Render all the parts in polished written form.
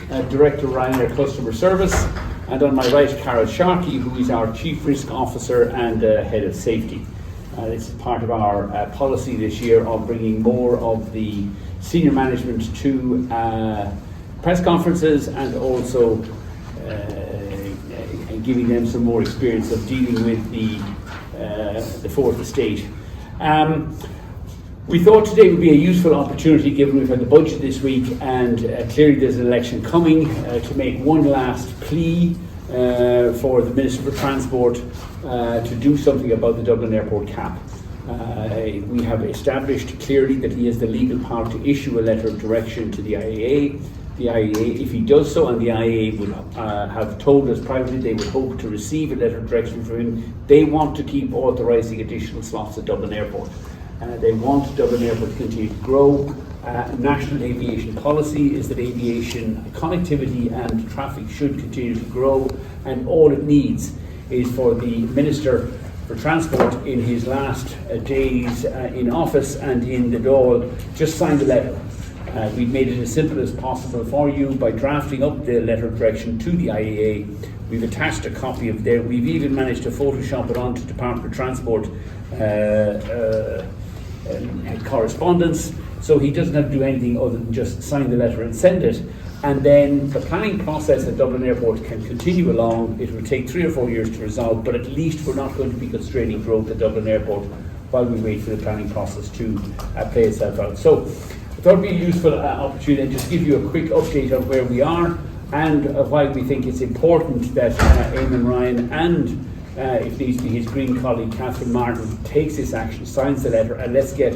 Director Ryanair Customer Service, and on my right, Carol Sharkey, who is our Chief Risk Officer and Head of Safety. This is part of our policy this year of bringing more of the senior management to press conferences and also giving them some more experience of dealing with the fourth estate. We thought today would be a useful opportunity, given we've had the budget this week and clearly there's an election coming, to make one last plea for the Minister for Transport to do something about the Dublin Airport cap. We have established clearly that he has the legal power to issue a letter of direction to the IAA. The IAA, if he does so, and the IAA would have told us privately they would hope to receive a letter of direction from him, they want to keep authorising additional slots at Dublin Airport. They want Dublin Airport to continue to grow. National aviation policy is that aviation connectivity and traffic should continue to grow, and all it needs is for the Minister for Transport in his last days in office and in the Dáil just sign the letter. We've made it as simple as possible for you by drafting up the letter of direction to the IAA. We've attached a copy of there. We've even managed to Photoshop it onto Department of Transport correspondence, so he doesn't have to do anything other than just sign the letter and send it. And then the planning process at Dublin Airport can continue along. It will take 3 or 4 years to resolve, but at least we're not going to be constraining growth at Dublin Airport while we wait for the planning process to play itself out. So I thought it would be a useful opportunity and just give you a quick update on where we are and why we think it's important that Eamon Ryan and if needs to be his Green colleague Catherine Martin takes this action, signs the letter, and let's get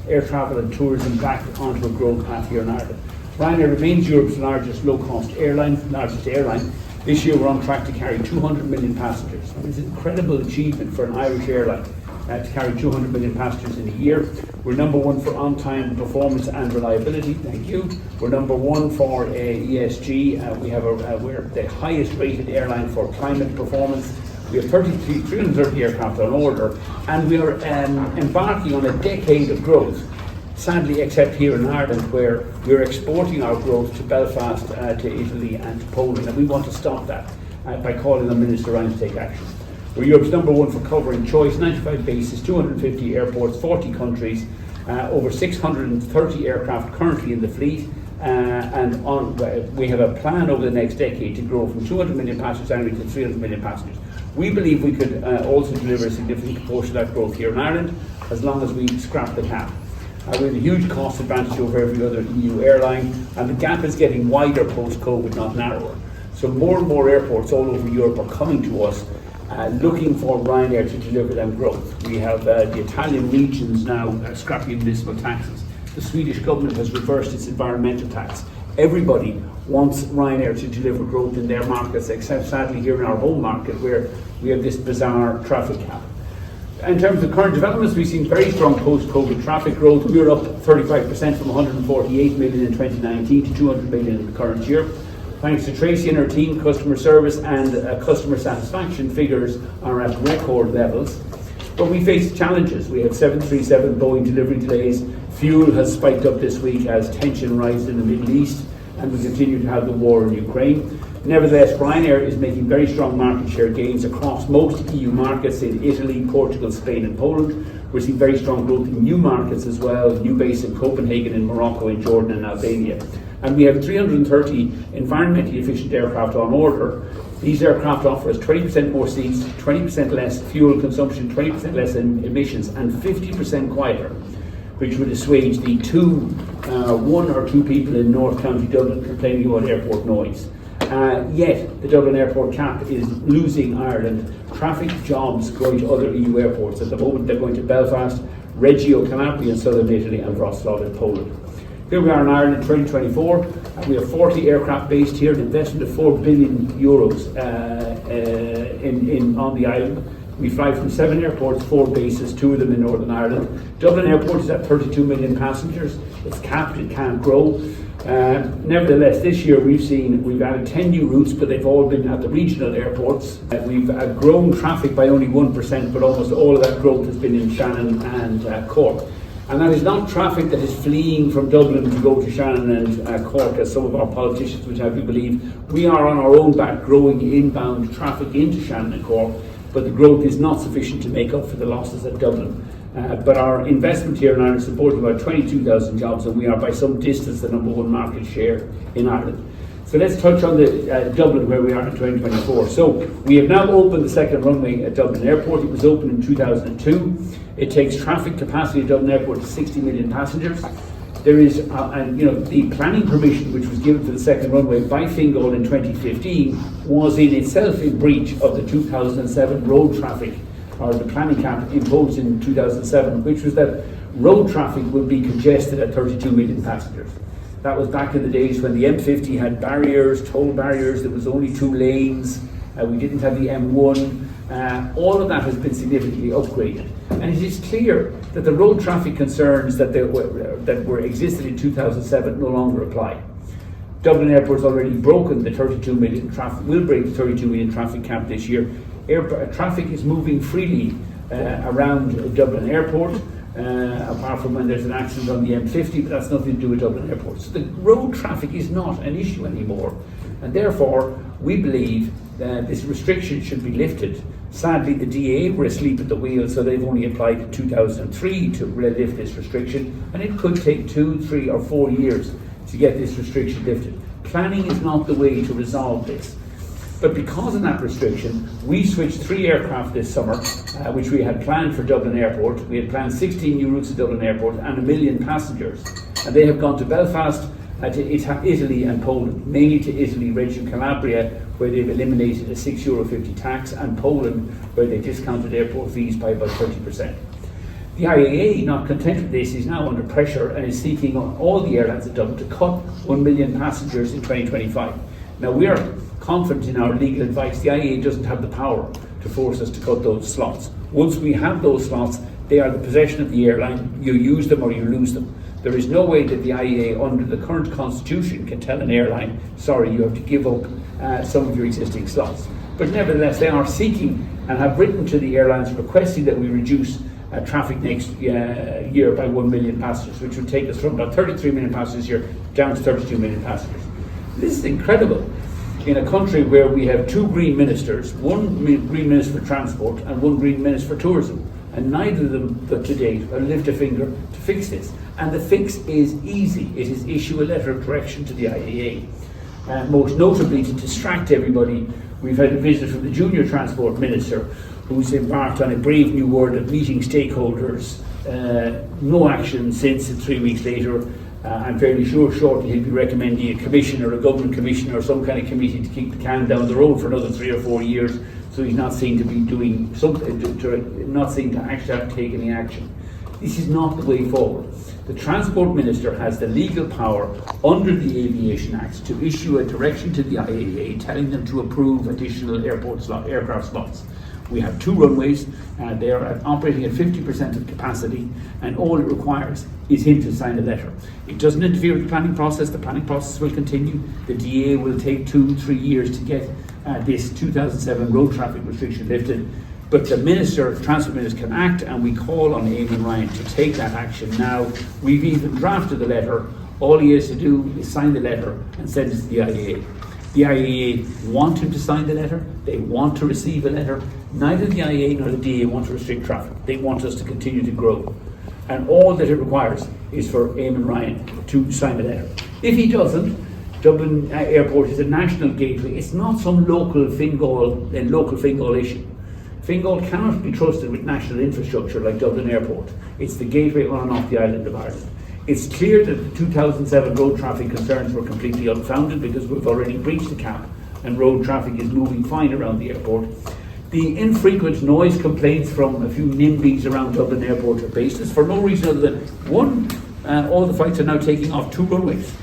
air travel and tourism back onto a growth path here in Ireland. Ryanair remains Europe's largest low-cost airline, This year we're on track to carry 200 million passengers. It's an incredible achievement for an Irish airline to carry 200 million passengers in a year. We're number one for on-time performance and reliability, thank you. We're number one for ESG. We're the highest rated airline for climate performance. We have 330 aircraft on order, and we are embarking on a decade of growth, sadly except here in Ireland, where we're exporting our growth to Belfast, to Italy and to Poland, and we want to stop that by calling on Minister Ryan to take action. We're Europe's number one for covering choice, 95 bases, 250 airports, 40 countries, over 630 aircraft currently in the fleet, we have a plan over the next decade to grow from 200 million passengers annually to 300 million passengers. We believe we could also deliver a significant proportion of that growth here in Ireland, as long as we scrap the cap. We have a huge cost advantage over every other EU airline, and the gap is getting wider post-COVID, not narrower. So more and more airports all over Europe are coming to us looking for Ryanair to deliver them growth. We have the Italian regions now scrapping municipal taxes. The Swedish government has reversed its environmental tax. Everybody wants Ryanair to deliver growth in their markets, except sadly here in our home market where we have this bizarre traffic cap. In terms of current developments, we've seen very strong post-COVID traffic growth. We're up 35% from 148 million in 2019 to 200 million in the current year. Thanks to Tracy and her team, customer service and customer satisfaction figures are at record levels. But we face challenges. We have 737 Boeing delivery delays. Fuel has spiked up this week as tension rises in the Middle East, and we continue to have the war in Ukraine. Nevertheless, Ryanair is making very strong market share gains across most EU markets in Italy, Portugal, Spain and Poland. We're seeing very strong growth in new markets as well, new base in Copenhagen, in Morocco, in Jordan and Albania. And we have 330 environmentally efficient aircraft on order. These aircraft offer us 20% more seats, 20% less fuel consumption, 20% less emissions and 50% quieter, which would assuage the one or two people in North County Dublin complaining about airport noise. Yet the Dublin Airport cap is losing Ireland traffic jobs going to other EU airports. At the moment they're going to Belfast, Reggio Calabria in southern Italy and Wrocław in Poland. Here we are in Ireland in 2024, and we have 40 aircraft based here, an investment of €4 billion on the island. We fly from 7 airports, 4 bases, 2 of them in Northern Ireland. Dublin Airport is at 32 million passengers. It's capped, it can't grow. Nevertheless, this year we've added 10 new routes, but they've all been at the regional airports. We've grown traffic by only 1%, but almost all of that growth has been in Shannon and Cork. And that is not traffic that is fleeing from Dublin to go to Shannon and Cork, as some of our politicians would have you believe. We are on our own back growing inbound traffic into Shannon and Cork, but the growth is not sufficient to make up for the losses at Dublin. But our investment here in Ireland is supporting about 22,000 jobs, and we are by some distance the number one market share in Ireland. So let's touch on the Dublin, where we are in 2024. So we have now opened the second runway at Dublin Airport. It was opened in 2002. It takes traffic capacity at Dublin Airport to 60 million passengers. There is, the planning permission which was given for the second runway by Fingal in 2015 was in itself in breach of the 2007 road traffic, or the planning cap imposed in 2007, which was that road traffic would be congested at 32 million passengers. That was back in the days when the M50 had barriers, toll barriers, there was only 2 lanes, we didn't have the M1. All of that has been significantly upgraded. And it is clear that the road traffic concerns that were existed in 2007 no longer apply. Dublin Airport has already broken the 32 million traffic, will break the 32 million traffic cap this year. Traffic is moving freely around Dublin Airport, apart from when there's an accident on the M50, but that's nothing to do with Dublin Airport. So the road traffic is not an issue anymore, and therefore we believe that this restriction should be lifted. Sadly, the DA were asleep at the wheel, so they've only applied in 2003 to lift this restriction, and it could take 2, 3 or 4 years to get this restriction lifted. Planning is not the way to resolve this. But because of that restriction, we switched 3 aircraft this summer, which we had planned for Dublin Airport. We had planned 16 new routes to Dublin Airport and 1 million passengers. And they have gone to Belfast, to Italy and Poland, mainly to Italy, Reggio Calabria, where they've eliminated a €6.50 tax, and Poland, where they discounted airport fees by about 30%. The IAA, not content with this, is now under pressure and is seeking on all the airlines at Dublin to cut 1 million passengers in 2025. Now, we are confident in our legal advice. The IAA doesn't have the power to force us to cut those slots. Once we have those slots, they are the possession of the airline. You use them or you lose them. There is no way that the IAA, under the current constitution, can tell an airline, sorry, you have to give up some of your existing slots. But nevertheless, they are seeking and have written to the airlines requesting that we reduce traffic next year by 1 million passengers, which would take us from about 33 million passengers a year down to 32 million passengers. This is incredible in a country where we have 2 green ministers, 1 green minister for transport and 1 green minister for tourism. And neither of them to date have lifted a finger to fix this. And the fix is easy. It is issue a letter of direction to the IAA. Most notably, to distract everybody, we've had a visit from the junior transport minister, who's embarked on a brave new world of meeting stakeholders. No action since, and 3 weeks later. I'm fairly sure shortly he'll be recommending a commission or a government commission or some kind of committee to keep the can down the road for another 3 or 4 years. So he's not seen to be doing something, not seen to actually have to take any action. This is not the way forward. The Transport Minister has the legal power under the Aviation Act to issue a direction to the IAA telling them to approve additional aircraft slots. We have 2 runways, they are operating at 50% of capacity, and all it requires is him to sign a letter. It doesn't interfere with the planning process will continue. The DA will take 2-3 years to get this 2007 road traffic restriction lifted, but the Transport Minister can act, and we call on Eoghan Ryan to take that action now. We've even drafted the letter. All he has to do is sign the letter and send it to the IAA. The IAA want him to sign the letter, they want to receive a letter. Neither the IAA nor the DA want to restrict traffic. They want us to continue to grow. And all that it requires is for Eoghan Ryan to sign the letter. If he doesn't, Dublin Airport is a national gateway. It's not some local Fingal issue. Fingal cannot be trusted with national infrastructure like Dublin Airport. It's the gateway on and off the island of Ireland. It's clear that the 2007 road traffic concerns were completely unfounded because we've already breached the cap and road traffic is moving fine around the airport. The infrequent noise complaints from a few NIMBYs around Dublin Airport are baseless for no reason other than, one, all the flights are now taking off 2 runways.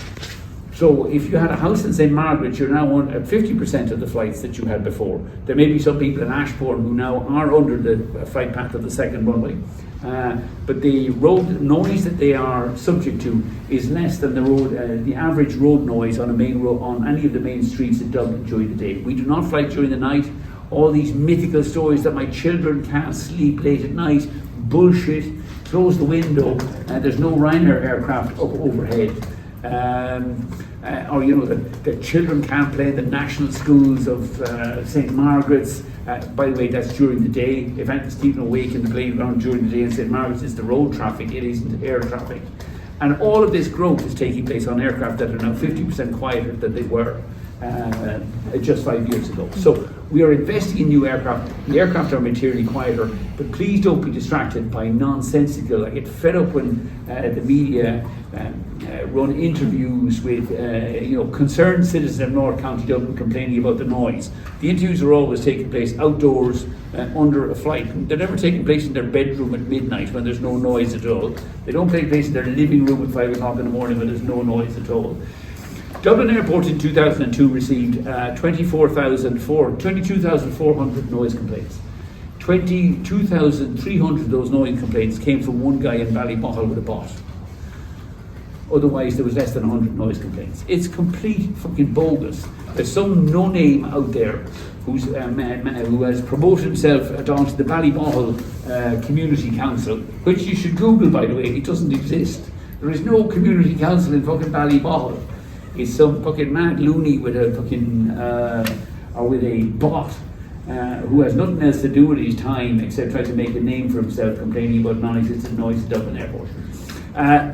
So if you had a house in St Margaret, you're now on at 50% of the flights that you had before. There may be some people in Ashbourne who now are under the flight path of the second runway. But the road noise that they are subject to is less than the average road noise on on any of the main streets in Dublin during the day. We do not fly during the night. All these mythical stories that my children can't sleep late at night, bullshit. close the window, there's no Ryanair aircraft up overhead. Or the children can't play in the national schools of St. Margaret's. By the way, that's during the day. If anyone's keeping awake in the playground during the day in St. Margaret's, it's the road traffic, it isn't air traffic. And all of this growth is taking place on aircraft that are now 50% quieter than they were just 5 years ago. So we are investing in new aircraft. The aircraft are materially quieter, but please don't be distracted by nonsensical. I get fed up when the media run interviews with concerned citizens of North County Dublin complaining about the noise. The interviews are always taking place outdoors under a flight. They're never taking place in their bedroom at midnight when there's no noise at all. They don't take place in their living room at 5 o'clock in the morning when there's no noise at all. Dublin Airport in 2002 received 22,400 noise complaints. 22,300 of those noise complaints came from one guy in Ballybottle with a bot. Otherwise, there was less than 100 noise complaints. It's complete fucking bogus. There's some no-name out there who has promoted himself onto the Ballybottle Community Council, which you should Google, by the way. It doesn't exist. There is no community council in fucking Ballybottle. It's some fucking mad loony with a fucking or with a bot who has nothing else to do with his time except try to make a name for himself, complaining about non-existent noise at Dublin Airport.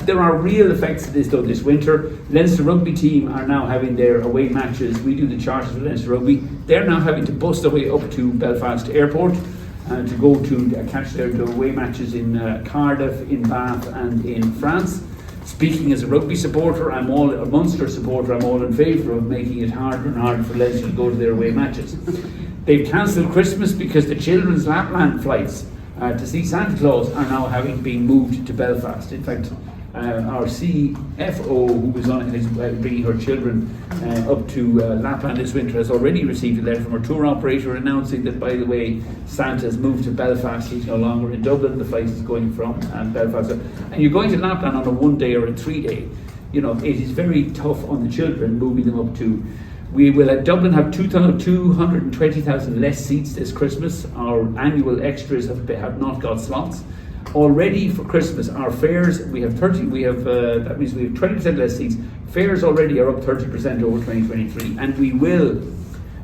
There are real effects of this though this winter. Leinster rugby team are now having their away matches. We do the charters for Leinster rugby. They're now having to bust their way up to Belfast Airport to go to catch their away matches in Cardiff, in Bath and in France. Speaking as a rugby supporter, a Munster supporter, I'm all in favour of making it harder and harder for Leinster to go to their away matches. They've cancelled Christmas because the children's Lapland flights to see Santa Claus are now having been moved to Belfast. In fact, our CFO, who was on is bringing her children up to Lapland this winter, has already received a letter from her tour operator announcing that, by the way, Santa's moved to Belfast. He's no longer in Dublin. The flight is going from Belfast. And you're going to Lapland on a 1 day or a 3 day. It is very tough on the children moving them up to. We will at Dublin have 220,000 less seats this Christmas. Our annual extras have not got slots. Already for Christmas, our fares, that means we have 20% less seats. Fares already are up 30% over 2023, and we will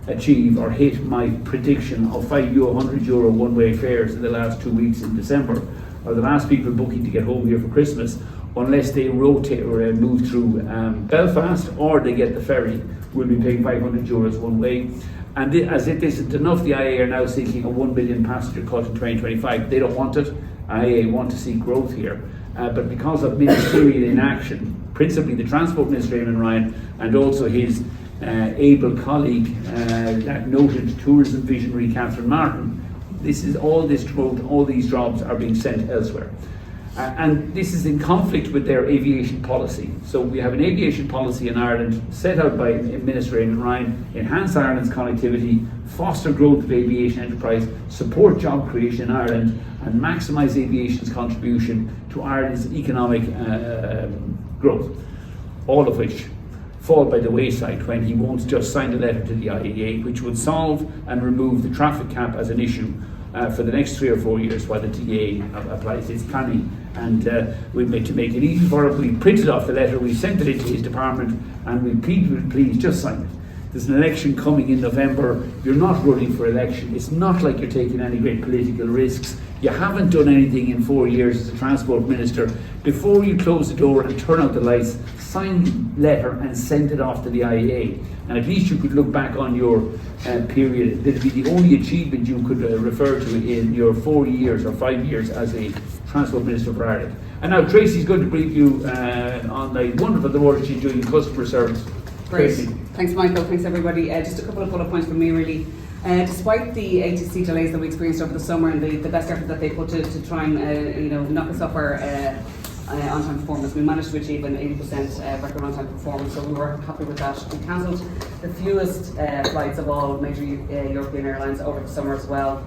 achieve or hit my prediction of €100 one-way fares in the last 2 weeks in December, or the last people booking to get home here for Christmas, unless they rotate or move through Belfast or they get the ferry. We'll be paying €500 one way. And as it isn't enough, the IAA are now seeking a 1 million passenger cut in 2025. They don't want it. IAA want to see growth here. But because of ministerial inaction, principally the Transport Minister, Eoghan Ryan, and also his able colleague, that noted tourism visionary, Catherine Martin, all this growth, all these jobs are being sent elsewhere. And this is in conflict with their aviation policy. So we have an aviation policy in Ireland set out by Minister Eoghan Ryan: enhance Ireland's connectivity, foster growth of aviation enterprise, support job creation in Ireland, and maximise aviation's contribution to Ireland's economic growth. All of which fall by the wayside when he won't just sign a letter to the IAA, which would solve and remove the traffic cap as an issue for the next 3 or 4 years while the TA applies its planning. And to make it easy for him, we printed off the letter, we sent it into his department, and we please just sign it. There's an election coming in November. You're not running for election. It's not like you're taking any great political risks. You haven't done anything in 4 years as a transport minister. Before you close the door and turn out the lights, sign the letter and send it off to the IAA. And at least you could look back on your period. That'd be the only achievement you could refer to in your 4 years or 5 years as a Transport Minister for Ireland. And now Tracy's going to brief you on the wonderful work she's doing in customer service. Great. Tracy. Thanks, Michael. Thanks, everybody. Just a couple of bullet points from me, really. Despite the ATC delays that we experienced over the summer and the best effort that they put to try and knock us off our on-time performance, we managed to achieve an 80% record on-time performance, so we were happy with that. We cancelled the fewest flights of all major European airlines over the summer as well.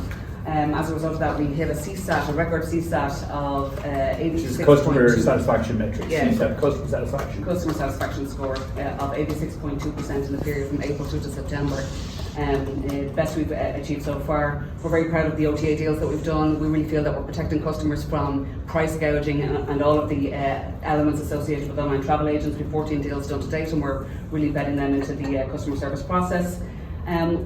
As a result of that, we hit a record CSAT of 86.2. Which is customer satisfaction metrics. Yeah. CSAT, customer satisfaction. Customer satisfaction score of 86.2% in the period from April through to September. Best we've achieved so far. We're very proud of the OTA deals that we've done. We really feel that we're protecting customers from price gouging and all of the elements associated with online travel agents. We've 14 deals done to date, and we're really bedding them into the customer service process.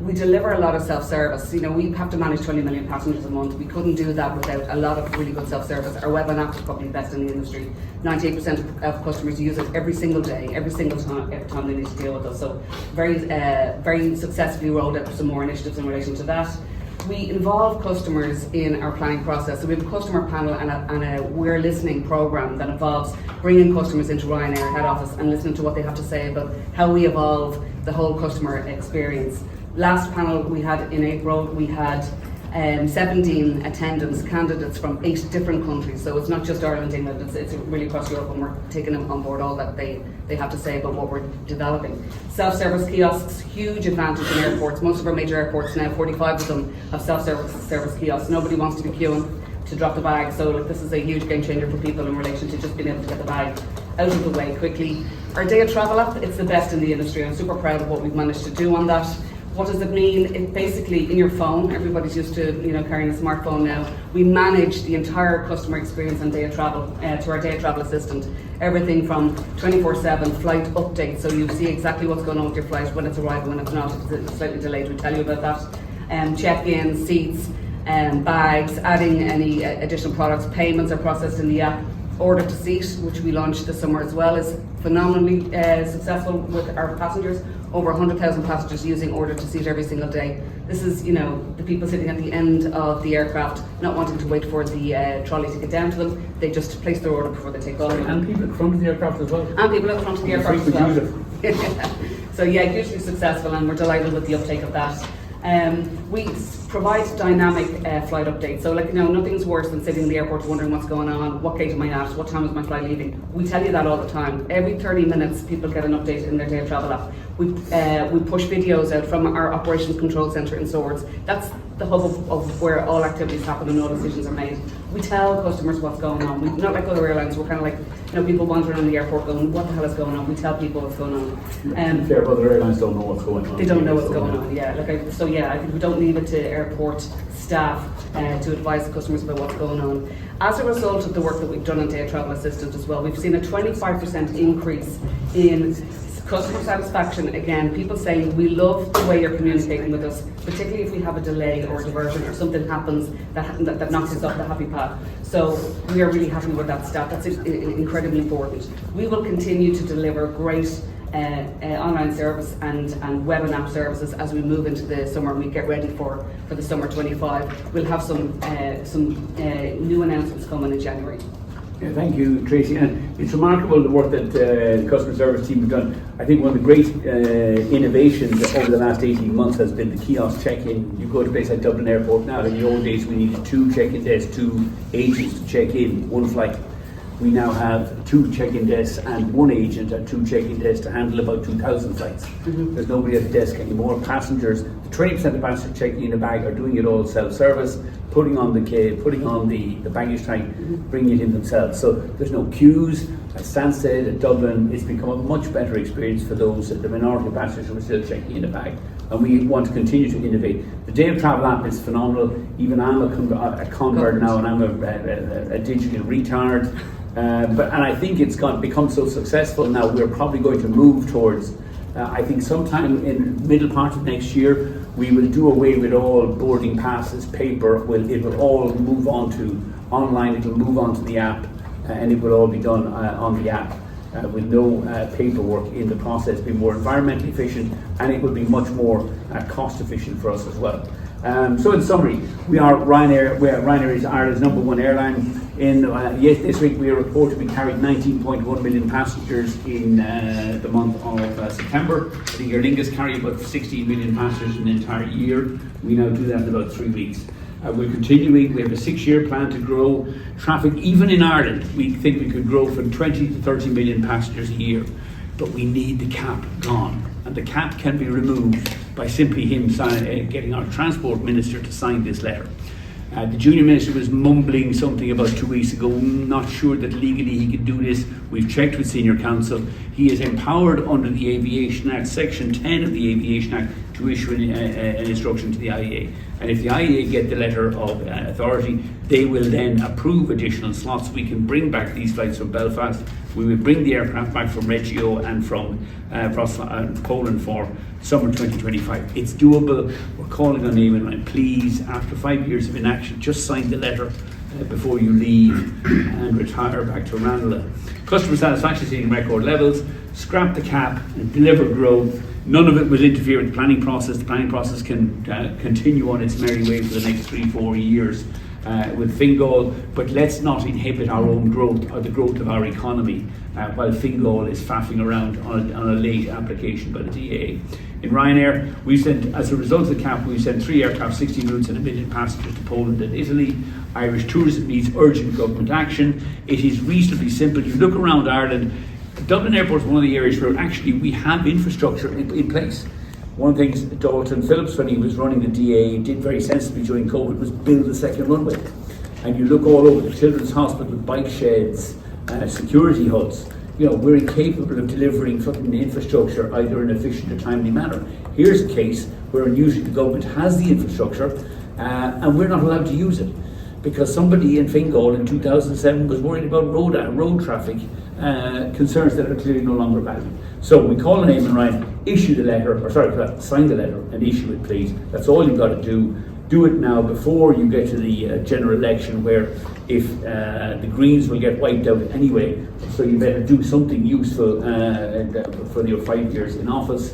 We deliver a lot of self-service. We have to manage 20 million passengers a month. We couldn't do that without a lot of really good self-service. Our web and app is probably the best in the industry. 98% of customers use it every single day, every time they need to deal with us. So very successfully rolled out some more initiatives in relation to that. We involve customers in our planning process. So we have a customer panel and a We're Listening programme that involves bringing customers into Ryanair head office and listening to what they have to say about how we evolve the whole customer experience. Last panel we had in April, we had 17 attendance candidates from 8 different countries. So it's not just Ireland, England, it's really across Europe, and we're taking them on board all that they have to say about what we're developing. Self-service kiosks, huge advantage in airports. Most of our major airports now, 45 of them, have self-service kiosks. Nobody wants to be queuing to drop the bag, so this is a huge game changer for people in relation to just being able to get the bag out of the way quickly. Our day of travel app, it's the best in the industry. I'm super proud of what we've managed to do on that. What does it mean? It basically, in your phone, everybody's used to carrying a smartphone now. We manage the entire customer experience on day of travel to our day of travel assistant. Everything from 24/7 flight updates, so you see exactly what's going on with your flight, when it's arriving, when it's not, if it's slightly delayed, we tell you about that. Check-in, seats, bags, adding any additional products, payments are processed in the app. Order to seat, which we launched this summer as well, is phenomenally successful with our passengers. Over 100,000 passengers using Order to Seat every single day. This is, the people sitting at the end of the aircraft not wanting to wait for the trolley to get down to them. They just place their order before they take off. And people at the front of the aircraft as well. And people at the front of the aircraft as well. So hugely successful, and we're delighted with the uptake of that. We provide dynamic flight updates. So nothing's worse than sitting in the airport wondering what's going on, what gate am I at, what time is my flight leaving. We tell you that all the time. Every 30 minutes people get an update in their day of travel app. We push videos out from our operations control centre in Swords. That's the hub of where all activities happen and all decisions are made. We tell customers what's going on. We're not like other airlines. We're kind of like people wandering in the airport going, what the hell is going on? We tell people what's going on. Fair, other airlines don't know what's going on. They don't know what's going on. Yeah. I think we don't leave it to airport staff to advise the customers about what's going on. As a result of the work that we've done on Day of Travel Assistant as well, we've seen a 25% increase in customer satisfaction. Again, people saying we love the way you're communicating with us, particularly if we have a delay or a diversion or something happens that knocks us off the happy path. So we are really happy with that stat. That's incredibly important. We will continue to deliver great online service and web and app services as we move into the summer and we get ready for the summer 25. We'll have some new announcements coming in January. Yeah, thank you, Tracy. And it's remarkable the work that the customer service team have done. I think one of the great innovations over the last 18 months has been the kiosk check-in. You go to a place like Dublin Airport now. In the old days, we needed 2 check-in desks, 2 agents to check in one flight. We now have 2 check-in desks and 1 agent and 2 check-in desks to handle about 2,000 flights. Mm-hmm. There's nobody at the desk anymore. Passengers, 20% of passengers checking in a bag are doing it all self-service, putting on the baggage tag, bringing it in themselves. So there's no queues. As Stan said, at Dublin, it's become a much better experience for those, the minority of passengers who are still checking in a bag. And we want to continue to innovate. The Day of Travel app is phenomenal. Even I'm a convert now, and I'm a digital retard. And I think it's become so successful now, we're probably going to move towards, I think sometime in middle part of next year, we will do away with all boarding passes, paper. It will all move on to online, it will move on to the app, and it will all be done on the app with no paperwork in the process, be more environmentally efficient, and it will be much more cost efficient for us as well. So in summary, Ryanair is Ireland's #1 airline. This week we are reported to be carried 19.1 million passengers in the month of September. The Aer Lingus carry about 16 million passengers in an entire year. We now do that in about 3 weeks. We're continuing. We have a 6-year plan to grow traffic. Even in Ireland, we think we could grow from 20 to 30 million passengers a year. But we need the cap gone. And the cap can be removed by simply getting our transport minister to sign this letter. The junior minister was mumbling something about 2 weeks ago, not sure that legally he could do this. We've checked with senior counsel. He is empowered under the Aviation Act, section 10 of the Aviation Act, to issue an instruction to the IAA. And if the IAA get the letter of authority, they will then approve additional slots. We can bring back these flights from Belfast. We will bring the aircraft back from Reggio and from Poland for summer 2025. It's doable. We're calling on Eoghan, and please, after 5 years of inaction, just sign the letter before you leave and retire back to Ranelagh. Customer satisfaction is hitting record levels. Scrap the cap and deliver growth. None of it will interfere with the planning process. The planning process can continue on its merry way for the next 3-4 years with Fingal, but let's not inhibit our own growth or the growth of our economy while Fingal is faffing around on a late application by the DAA. In Ryanair, we sent, as a result of the cap, we sent 3 aircraft, 16 routes and 1 million passengers to Poland and Italy. Irish tourism needs urgent government action. It is reasonably simple. You look around Ireland, Dublin Airport is one of the areas where actually we have infrastructure in place. One of the things Dalton Phillips, when he was running the DA, did very sensibly during COVID was build a second runway. And you look all over the Children's Hospital, bike sheds, security huts. You know, we're incapable of delivering fucking infrastructure either in an efficient or timely manner. Here's a case where unusually the government has the infrastructure and we're not allowed to use it because somebody in Fingal in 2007 was worried about road traffic concerns that are clearly no longer valid. So we call on Eamon Ryan, issue the letter, sign the letter and issue it, please. That's all you've got to do. Do it now before you get to the general election, where if the Greens will get wiped out anyway. So you better do something useful for your 5 years in office.